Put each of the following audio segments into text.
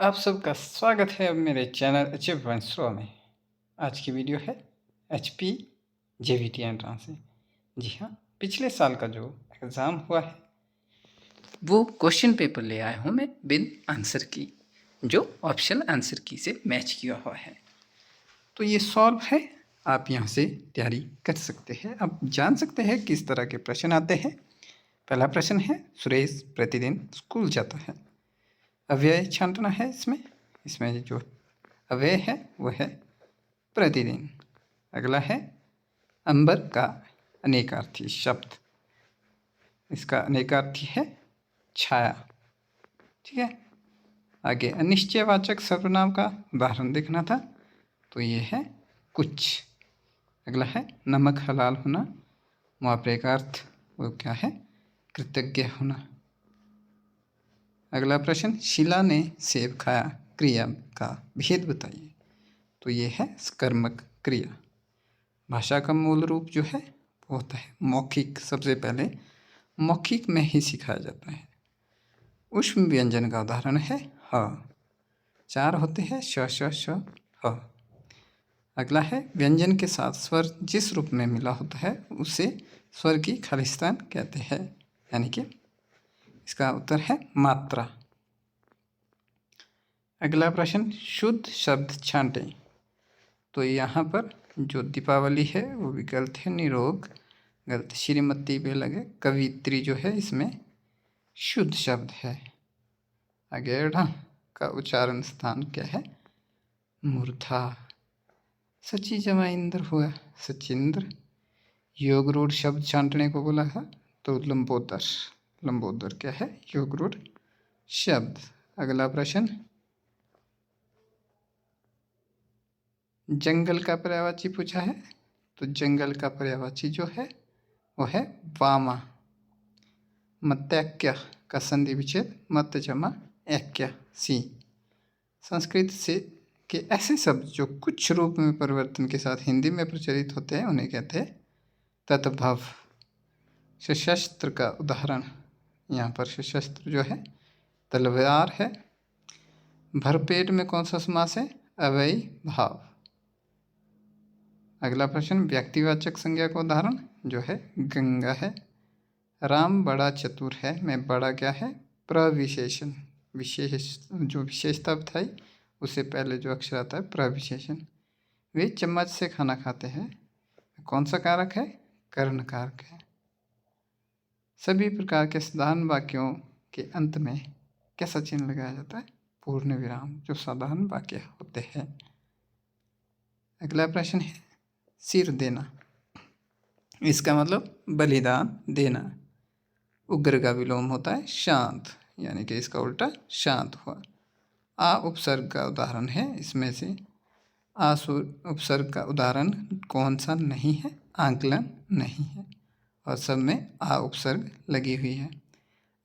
आप सबका स्वागत है मेरे चैनल अचीवमेंट शो में। आज की वीडियो है HP JVT एंट्रेंस से। जी हाँ, पिछले साल का जो एग्ज़ाम हुआ है वो क्वेश्चन पेपर ले आया हूँ मैं विद आंसर की, जो ऑप्शनल आंसर की से मैच किया हुआ है। तो ये सॉल्व है, आप यहाँ से तैयारी कर सकते हैं। अब जान सकते हैं किस तरह के प्रश्न आते हैं। पहला प्रश्न है, सुरेश प्रतिदिन स्कूल जाता है। अव्यय छांटना है इसमें जो अव्यय है वो है प्रतिदिन। अगला है अंबर का अनेकार्थी शब्द, इसका अनेकार्थी है छाया। ठीक है, आगे अनिश्चयवाचक सर्वनाम का उदाहरण देखना था, तो ये है कुछ। अगला है नमक हलाल होना, मुहावरे का अर्थ वो क्या है, कृतज्ञ होना। अगला प्रश्न, शीला ने सेब खाया, क्रिया का भेद बताइए, तो ये है कर्मक क्रिया। भाषा का मूल रूप जो है वो होता है मौखिक। सबसे पहले मौखिक में ही सिखाया जाता है। ऊष्म व्यंजन का उदाहरण है ह, चार होते हैं श श श ह। अगला है व्यंजन के साथ स्वर जिस रूप में मिला होता है उसे स्वर की खालिस्तान कहते हैं, यानी कि इसका उत्तर है मात्रा। अगला प्रश्न, शुद्ध शब्द छांटें, तो यहाँ पर जो दीपावली है वो भी गलत है, निरोग गलत, श्रीमती भी लगे, कवित्री जो है इसमें शुद्ध शब्द है। आगे ढ़ का उच्चारण स्थान क्या है, मूर्धा। सची जमा इंद्र हुआ सचिंद्र। योग रूढ़ शब्द छांटने को बोला है, तो लंबोदर। लंबोदर क्या है, योग रूढ़ शब्द। अगला प्रश्न, जंगल का पर्यायवाची पूछा है, तो जंगल का पर्यायवाची जो है वो है वामा। मत्याक्य का संधि विच्छेद मत जमा ऐक्य सी। संस्कृत से के ऐसे शब्द जो कुछ रूप में परिवर्तन के साथ हिंदी में प्रचलित होते हैं उन्हें कहते हैं तद्भव। सशस्त्र का उदाहरण, यहाँ पर सशस्त्र जो है तलवार है। भरपेट में कौन सा समास है, अव्ययी भाव। अगला प्रश्न, व्यक्तिवाचक संज्ञा का उदाहरण जो है गंगा है। राम बड़ा चतुर है में बड़ा क्या है, प्रविशेषण। विशेष जो विशेषता बताई उससे पहले जो अक्षर आता है प्रविशेषण। वे चम्मच से खाना खाते हैं, कौन सा कारक है, कर्ण कारक है। सभी प्रकार के साधारण वाक्यों के अंत में कैसा चिन्ह लगाया जाता है, पूर्ण विराम, जो साधारण वाक्य होते हैं। अगला प्रश्न है सिर देना, इसका मतलब बलिदान देना। उग्र का विलोम होता है शांत, यानी कि इसका उल्टा शांत हुआ। आ उपसर्ग का उदाहरण है, इसमें से आ उपसर्ग का उदाहरण कौन सा नहीं है, आंकलन नहीं है, और सब में आ उपसर्ग लगी हुई है।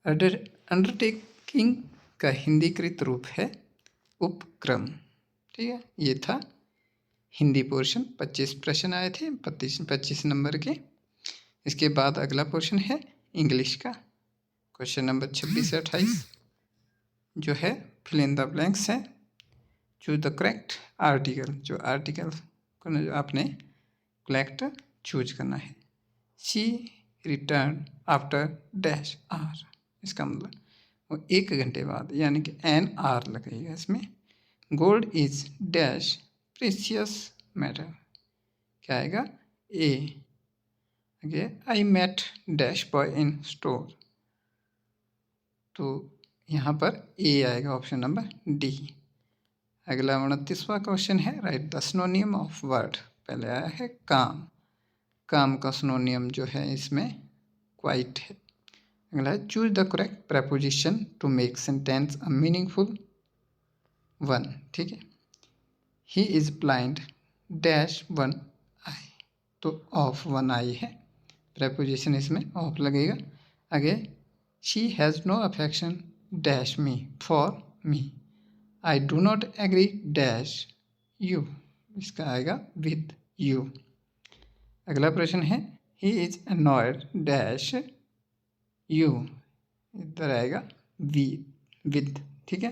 अंडरटेकिंग का हिंदीकृत रूप है उपक्रम। ठीक है, ये था हिंदी पोर्शन। 25 प्रश्न आए थे 25 नंबर के। इसके बाद अगला पोर्शन है इंग्लिश का, क्वेश्चन नंबर 26 से 28 जो है फिल इन द ब्लैंक्स है। चूज द करेक्ट आर्टिकल, जो आर्टिकल को आपने करेक्ट चूज करना है। She return after dash hour, इसका मतलब वो 1 घंटे बाद, यानी कि एन आर लगेगा इसमें। Gold is dash precious matter, क्या आएगा, ए। आगे I met dash boy in store, तो यहाँ पर ए आएगा, ऑप्शन नंबर डी। अगला 29वां क्वेश्चन है write the synonym of word. पहले आया है काम, काम का सिनोनियम जो है इसमें क्वाइट है। अगला है choose the correct preposition to make sentence a meaningful one. ठीक है, he is blind dash one eye, तो ऑफ वन आई है, प्रेपोजिशन इसमें ऑफ लगेगा। आगे she has no affection dash me for me, I do not agree dash you, इसका आएगा with you. अगला प्रश्न है he is annoyed dash you, इधर आएगा वी विद। ठीक है,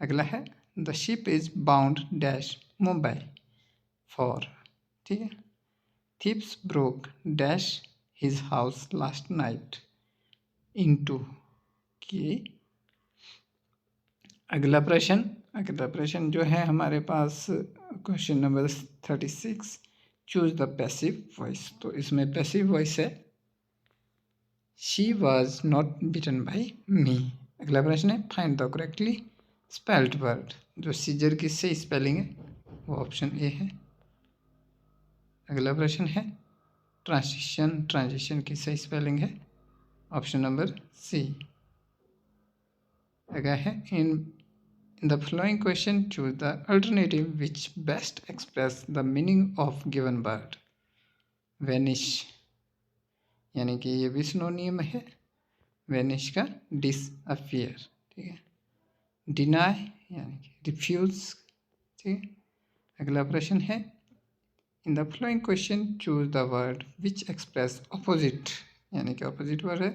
अगला है the ship is bound dash Mumbai for, ठीक है। Thieves broke dash his house last night into, कि अगला प्रश्न जो है हमारे पास question number 36, choose the passive voice. तो इसमें पैसिव वॉइस है she was not beaten by me. अगला प्रश्न है find the correctly spelled word. जो सीजर की सही स्पेलिंग है वो ऑप्शन ए है। अगला प्रश्न है ट्रांजिशन की सही स्पेलिंग है ऑप्शन नंबर सी। अगला है in the following question choose the alternative which best express the meaning of given word। vanish यानी कि ये भी सिनोनियम है vanish का disappear, ठीक है। deny यानी कि refuse, ठीक है। अगला प्रश्न है in the following question choose the word which express opposite, यानी कि opposite word है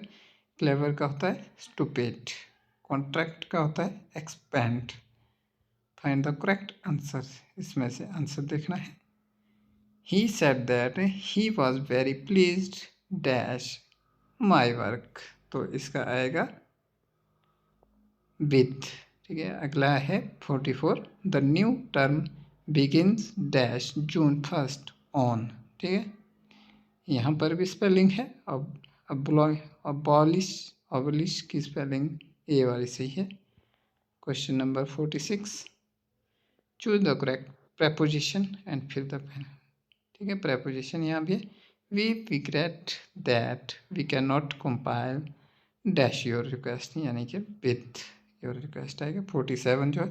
clever का होता है stupid, contract का होता है expand। Find the correct answer, इसमें से आंसर देखना है। He said that he was very pleased dash my work, तो इसका आएगा विथ, ठीक है। अगला है 44 the new term begins dash June 1 on, ठीक है। यहाँ पर भी स्पेलिंग है अबॉलिश की स्पेलिंग ए वाली सही है। Question number 46 choose the correct preposition and फिर द, ठीक है। preposition यहाँ भी है we regret that we cannot compile dash your request, यानी कि with your request आएगा। 47 जो है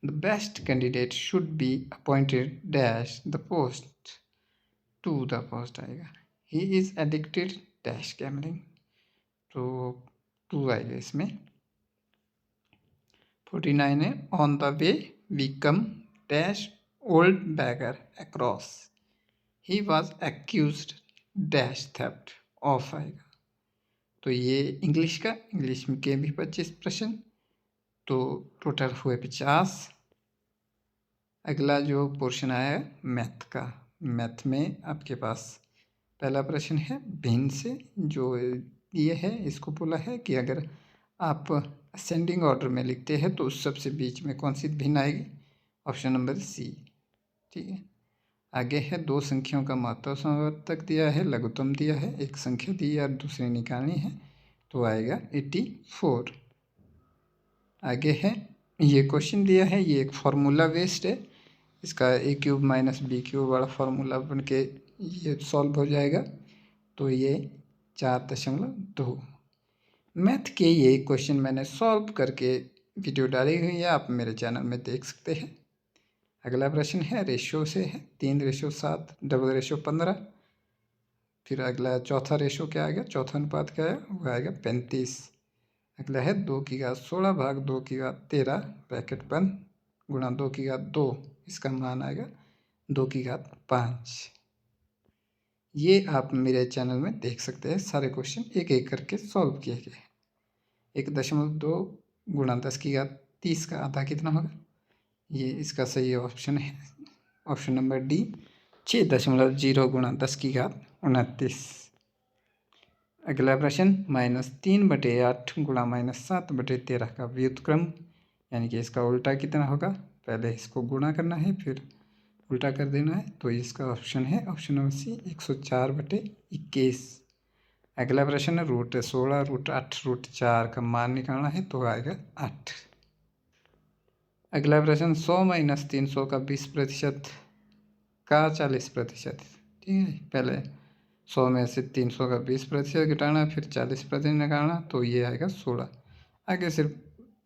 the best candidate should be appointed dash the post to the post आएगा। he is addicted dash gambling, तो 2 आएगा इसमें। 49 है on the way we come dash old beggar across, he was accused dash theft of आएगा। तो ये English में के भी 25 प्रश्न, तो टोटल हुए 50। अगला जो पोर्शन आया मैथ का, मैथ में आपके पास पहला प्रश्न है भिन्न से, जो ये है इसको बोला है कि अगर आप असेंडिंग ऑर्डर में लिखते हैं तो उस सबसे बीच में कौन सी भिन्न आएगी, ऑप्शन नंबर सी, ठीक है। आगे है दो संख्याओं का महत्व समवर्तक दिया है, लघुत्तम दिया है, एक संख्या दी है और दूसरी निकालनी है, तो आएगा 84। आगे है ये क्वेश्चन दिया है, ये एक फार्मूला बेस्ड है, इसका a³ - b³ वाला फार्मूला बन के ये सॉल्व हो जाएगा, तो ये 4.2। मैथ के ये क्वेश्चन मैंने सॉल्व करके वीडियो डाली हुई है, आप मेरे चैनल में देख सकते हैं। अगला प्रश्न है रेशो से है 3:7, डबल रेशो 15। फिर अगला चौथा रेशो क्या आएगा, चौथा अनुपात क्या आएगा, वो आएगा 35। अगला है 2⁻16 भाग 2⁻13 ब्रैकेट बंद गुणा 2⁻2, इसका मान आएगा 2⁻5। ये आप मेरे चैनल में देख सकते हैं, सारे क्वेश्चन एक एक करके सॉल्व किए गए। 1.2 गुणा 10⁻30 का आधा कितना होगा, ये इसका सही ऑप्शन है ऑप्शन नंबर डी 6.0 गुणा 10⁻29। अगला प्रश्न -3/8 गुणा -7/13 का व्युत्क्रम, यानी कि इसका उल्टा कितना होगा, पहले इसको गुणा करना है फिर उल्टा कर देना है, तो इसका ऑप्शन है ऑप्शन नंबर सी 104/21। अगला प्रश्न है √16, √8, √4 का मान निकालना है, तो आएगा 8। अगला प्रश्न 100 - 300 का 20% का 40%, ठीक है। पहले 100 में से 300 का 20% घटाना, फिर 40% निकालना, तो ये आएगा 16। आगे सिर्फ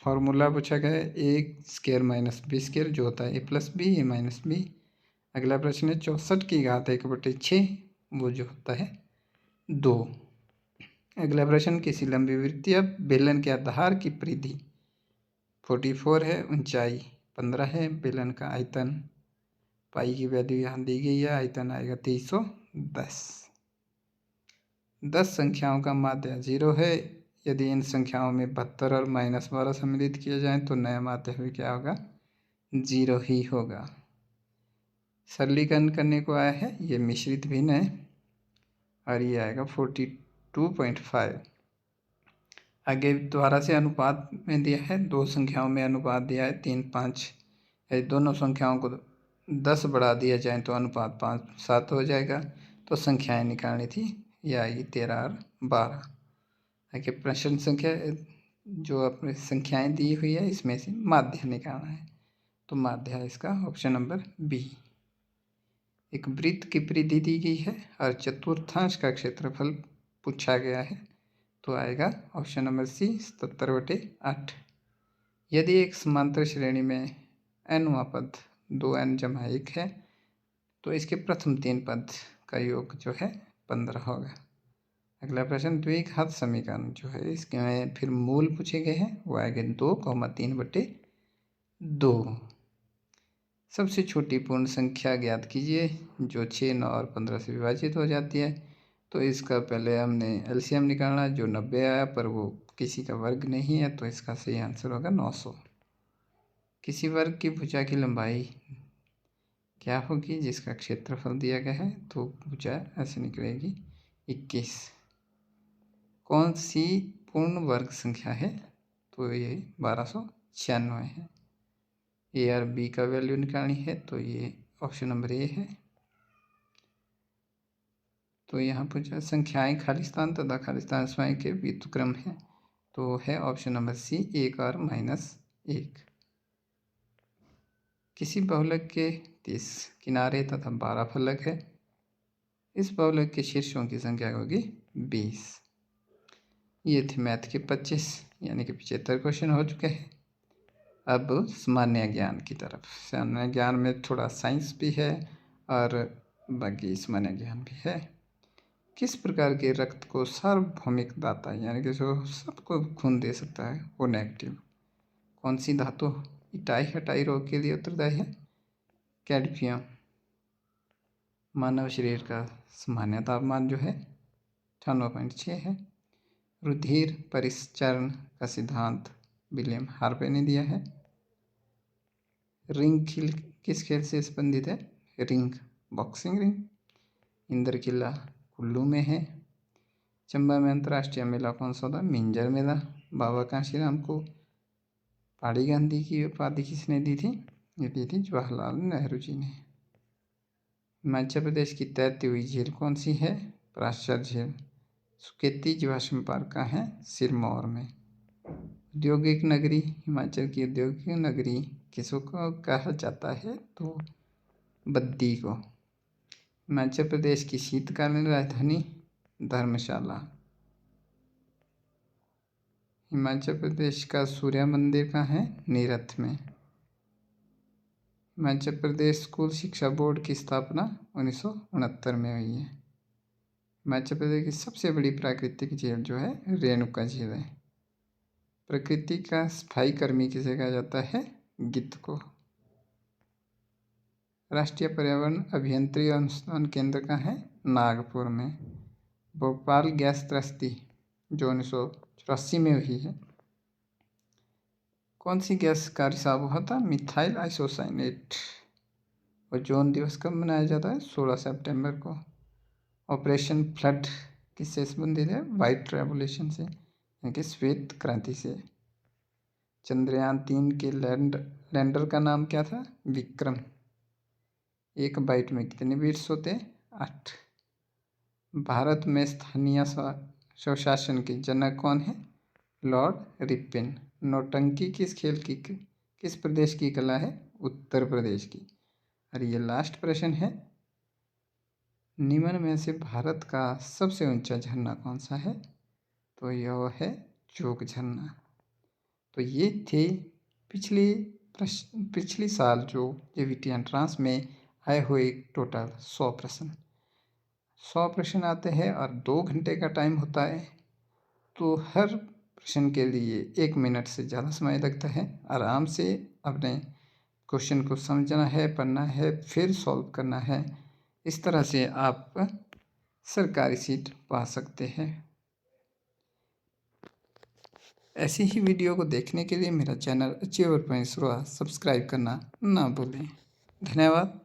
फार्मूला पूछा गया है a² - b² जो होता है a + b a - b। अगला प्रश्न है 64 की घात 1/6, वो जो होता है 2। अगला प्रश्न किसी लंबी वृत्तीय बेलन के आधार की परिधि 44 है, ऊंचाई 15 है, बेलन का आयतन पाई की वैल्यू यहाँ दी गई है, आयतन आएगा 310। 10 संख्याओं का माध्य 0 है, यदि इन संख्याओं में 72 और -12 सम्मिलित किए जाएं तो नया माध्य भी क्या होगा, 0 ही होगा। सरलीकरण करने को आया है, ये मिश्रित भिन्न है और ये आएगा 42.5। आगे दोबारा से अनुपात में दिया है, दो संख्याओं में अनुपात दिया है 3:5। यदि दोनों संख्याओं को 10 बढ़ा दिया जाए तो अनुपात 5:7 हो जाएगा। तो संख्याएं निकालनी थी, ये आएगी 13 और 12। आगे प्रश्न संख्या जो अपनी संख्याएं दी हुई है इसमें से माध्य निकालना है, तो माध्य है इसका ऑप्शन नंबर बी। एक वृत्त की परिधि दी गई है और चतुर्थांश का क्षेत्रफल पूछा गया है, तो आएगा ऑप्शन नंबर सी 77/8। यदि एक समांतर श्रेणी में nवां पद 2n = 1 है तो इसके प्रथम 3 पद का योग जो है 15 होगा। अगला प्रश्न, द्विघात समीकरण जो है इसके में फिर मूल पूछे गए हैं, वो आएंगे 2,3/2। सबसे छोटी पूर्ण संख्या ज्ञात कीजिए जो 6, 9 और 15 से विभाजित हो जाती है। तो इसका पहले हमने एलसीएम निकालना, जो 90 आया पर वो किसी का वर्ग नहीं है, तो इसका सही आंसर होगा 900। किसी वर्ग की भुजा की लंबाई क्या होगी जिसका क्षेत्रफल दिया गया है, तो भुजा ऐसे निकलेगी 21। कौन सी पूर्ण वर्ग संख्या है, तो ये 1296 है। ए और बी का वैल्यू निकालनी है, तो ये ऑप्शन नंबर ए है। तो यहाँ पर संख्याएं खाली स्थान तथा खाली स्थान स्वयं के व्युत्क्रम है, तो है ऑप्शन नंबर सी 1 और -1। किसी बहुलक के 30 किनारे तथा 12 फलक है, इस बहुलक के शीर्षों की संख्या होगी 20। ये थे मैथ के 25 यानी कि 75 क्वेश्चन हो चुके हैं। अब सामान्य ज्ञान की तरफ। सामान्य ज्ञान में थोड़ा साइंस भी है और बाकी सामान्य ज्ञान भी है। किस प्रकार के रक्त को सार्वभौमिक दाता यानी कि जो सबको खून दे सकता है वो नेगेटिव? कौन सी धातु इटाई हटाई रोग के लिए उत्तरदायी है? कैडमियम। मानव शरीर का सामान्य तापमान जो है 98.6 है। रुधिर परिसंचरण का सिद्धांत विलियम हार्वे ने दिया है। रिंग खेल किस खेल से संबंधित है? Ring, boxing ring. Indra Kila Kullu में है। चंबा में अंतर्राष्ट्रीय मेला कौन सा था? मिंजर मेला। बाबा कांशीराम को पहाड़ी गांधी की उपाधि किसने दी थी? ये दी थी जवाहरलाल नेहरू जी ने। हिमाचल प्रदेश की तैरती हुई झील कौन सी है? पराशर झील। सुकेती जीवाश्म पार्क कहाँ है? सिरमौर में। औद्योगिक नगरी, हिमाचल की औद्योगिक नगरी किसको कहा जाता है? तो बद्दी को। हिमाचल प्रदेश की शीतकालीन राजधानी धर्मशाला। हिमाचल प्रदेश का सूर्य मंदिर कहाँ है? नीरथ में। हिमाचल प्रदेश स्कूल शिक्षा बोर्ड की स्थापना 1969 में हुई है। हिमाचल प्रदेश की सबसे बड़ी प्राकृतिक झील जो है रेणुका झील है। प्रकृति का सफाई कर्मी किसे कहा जाता है? गिद्ध को। राष्ट्रीय पर्यावरण अभियंत्रण अनुसंधान केंद्र कहाँ है? नागपुर में। भोपाल गैस त्रस्ती जो 1984 में हुई है, कौन सी गैस का रिसाव हुआ था? Methyl isocyanate. ओजोन दिवस कब मनाया जाता है? 16 सितंबर को। ऑपरेशन फ्लड किससे संबंधित है? वाइट रेवोल्यूशन से यानी कि श्वेत क्रांति से। चंद्रयान 3 के लैंडर का नाम क्या था? विक्रम। एक बाइट में कितने बिट्स होते हैं? 8। भारत में स्थानीय स्वशासन के जनक कौन है? Lord Ripon. नौटंकी किस प्रदेश की कला है? उत्तर प्रदेश की। और ये लास्ट प्रश्न है, निम्न में से भारत का सबसे ऊंचा झरना कौन सा है? तो यह है जोग झरना। तो ये थे पिछली साल जो जेवीटी एंट्रांस में आए हुए टोटल 100 प्रश्न। 100 प्रश्न आते हैं और 2 घंटे का टाइम होता है, तो हर प्रश्न के लिए 1 मिनट से ज़्यादा समय लगता है। आराम से अपने क्वेश्चन को समझना है, पढ़ना है, फिर सॉल्व करना है। इस तरह से आप सरकारी सीट पा सकते हैं। ऐसी ही वीडियो को देखने के लिए मेरा चैनल अचीवर पॉइंट्स सब्सक्राइब करना ना भूलें। धन्यवाद।